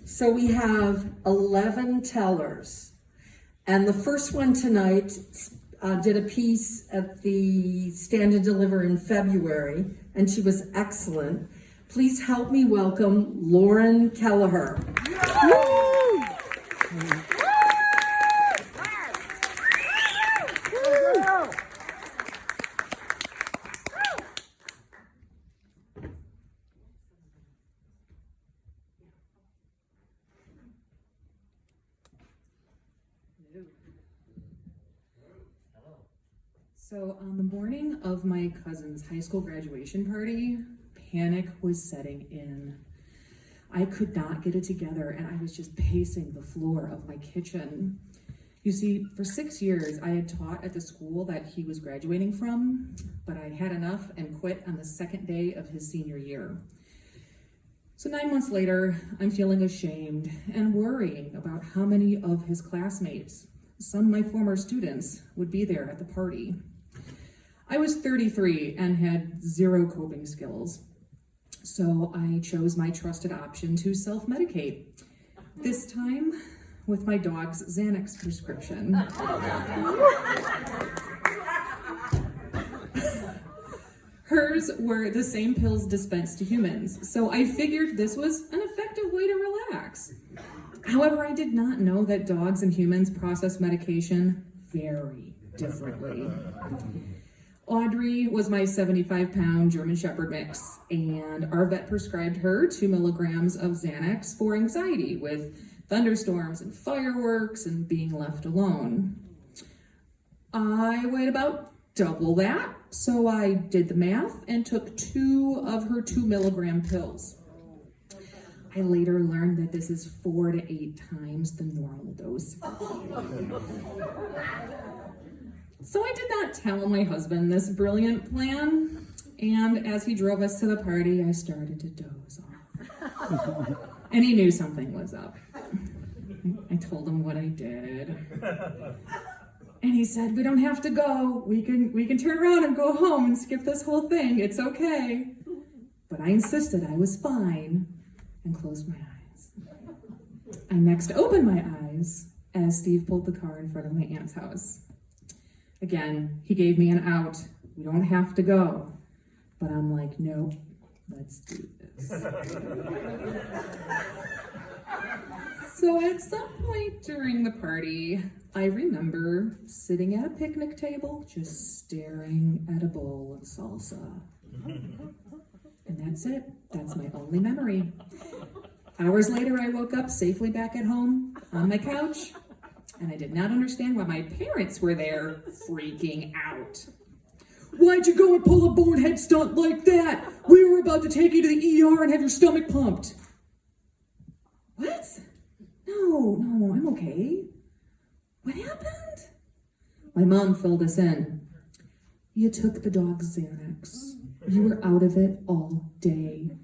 So we have 11 tellers. And the first one tonight did a piece at the Stand and Deliver in February, and she was excellent. Please help me welcome Lauren Kelleher. So on the morning of my cousin's high school graduation party, panic was setting in. I could not get it together and I was just pacing the floor of my kitchen. You see, for 6 years, I had taught at the school that he was graduating from, but I'd had enough and quit on the second day of his senior year. So 9 months later, I'm feeling ashamed and worrying about how many of his classmates, some of my former students, would be there at the party. I was 33 and had zero coping skills, so I chose my trusted option to self-medicate, this time with my dog's Xanax prescription. Hers were the same pills dispensed to humans, so I figured this was an effective way to relax. However, I did not know that dogs and humans process medication very differently. Audrey was my 75-pound German Shepherd mix, and our vet prescribed her 2 milligrams of Xanax for anxiety with thunderstorms and fireworks and being left alone. I weighed about double that, so I did the math and took 2 of her 2 milligram pills. I later learned that this is 4 to 8 times the normal dose. So I did not tell my husband this brilliant plan, and as he drove us to the party, I started to doze off. And he knew something was up. I told him what I did. And he said, "We don't have to go. We can turn around and go home and skip this whole thing. It's okay." But I insisted I was fine and closed my eyes. I next opened my eyes as Steve pulled the car in front of my aunt's house. Again, he gave me an out. We don't have to go. But I'm like, no, let's do this. So at some point during the party, I remember sitting at a picnic table, just staring at a bowl of salsa. And that's it. That's my only memory. Hours later, I woke up safely back at home on my couch, and I did not understand why my parents were there freaking out. "Why'd you go and pull a bonehead stunt like that? We were about to take you to the ER and have your stomach pumped." What? No, I'm okay. What happened? My mom filled us in. "You took the dog's Xanax. You were out of it all day.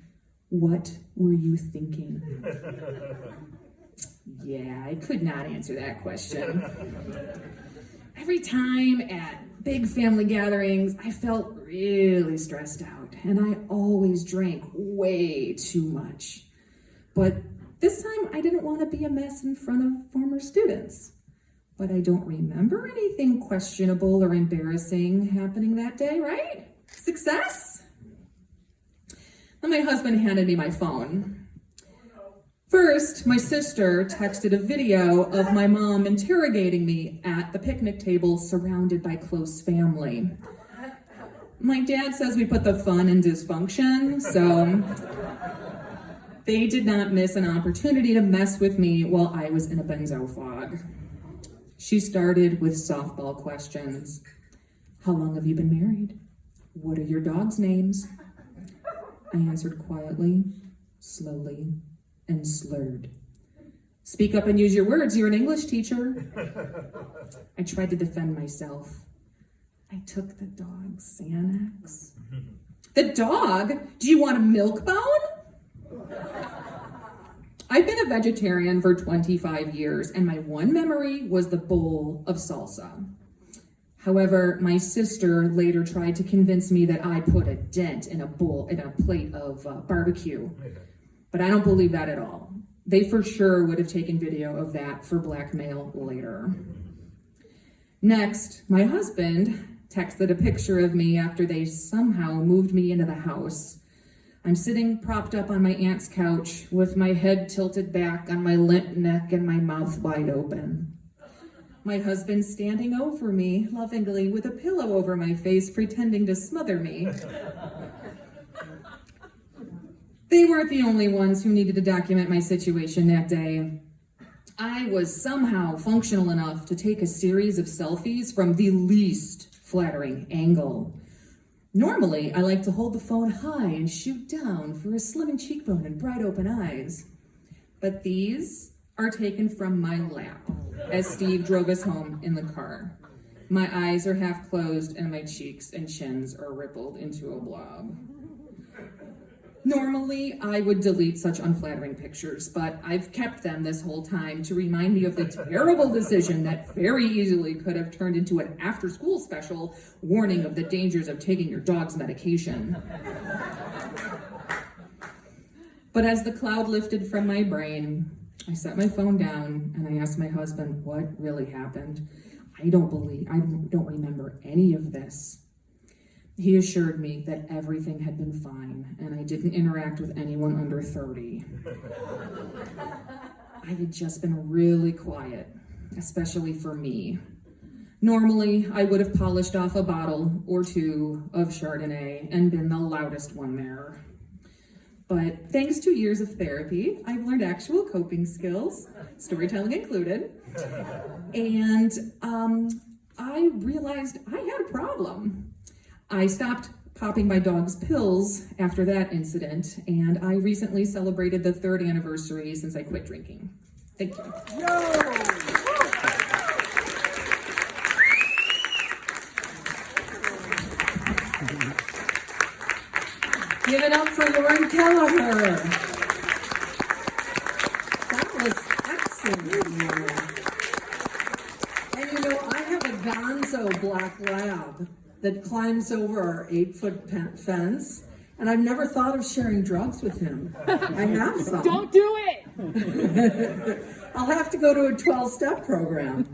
What were you thinking?" Yeah, I could not answer that question. Every time at big family gatherings, I felt really stressed out, and I always drank way too much. But this time, I didn't want to be a mess in front of former students. But I don't remember anything questionable or embarrassing happening that day, right? Success? Then my husband handed me my phone. First, my sister texted a video of my mom interrogating me at the picnic table surrounded by close family. My dad says we put the fun in dysfunction, so they did not miss an opportunity to mess with me while I was in a benzo fog. She started with softball questions. "How long have you been married? What are your dogs' names?" I answered quietly, slowly, and slurred. "Speak up and use your words. You're an English teacher." I tried to defend myself. "I took the dog's Xanax." "The dog? Do you want a milk bone?" I've been a vegetarian for 25 years, and my one memory was the bowl of salsa. However, my sister later tried to convince me that I put a dent in a plate of barbecue. But I don't believe that at all. They for sure would have taken video of that for blackmail later. Next, my husband texted a picture of me after they somehow moved me into the house. I'm sitting propped up on my aunt's couch with my head tilted back on my limp neck and my mouth wide open. My husband standing over me lovingly with a pillow over my face, pretending to smother me. They weren't the only ones who needed to document my situation that day. I was somehow functional enough to take a series of selfies from the least flattering angle. Normally, I like to hold the phone high and shoot down for a slimming cheekbone and bright open eyes. But these are taken from my lap as Steve drove us home in the car. My eyes are half closed and my cheeks and chins are rippled into a blob. Normally, I would delete such unflattering pictures, but I've kept them this whole time to remind me of the terrible decision that very easily could have turned into an after-school special warning of the dangers of taking your dog's medication. But as the cloud lifted from my brain, I set my phone down and I asked my husband what really happened. I don't remember any of this. He assured me that everything had been fine and I didn't interact with anyone under 30. I had just been really quiet, especially for me. Normally, I would have polished off a bottle or two of Chardonnay and been the loudest one there. But thanks to years of therapy, I've learned actual coping skills, storytelling included, and I realized I had a problem. I stopped popping my dog's pills after that incident, and I recently celebrated the 3rd anniversary since I quit drinking. Thank you. Give it up for Lauren Kelleher. That was excellent, Lauren. And you know, I have a gonzo black lab that climbs over our 8-foot fence, and I've never thought of sharing drugs with him. I have some. Don't do it! I'll have to go to a 12-step program.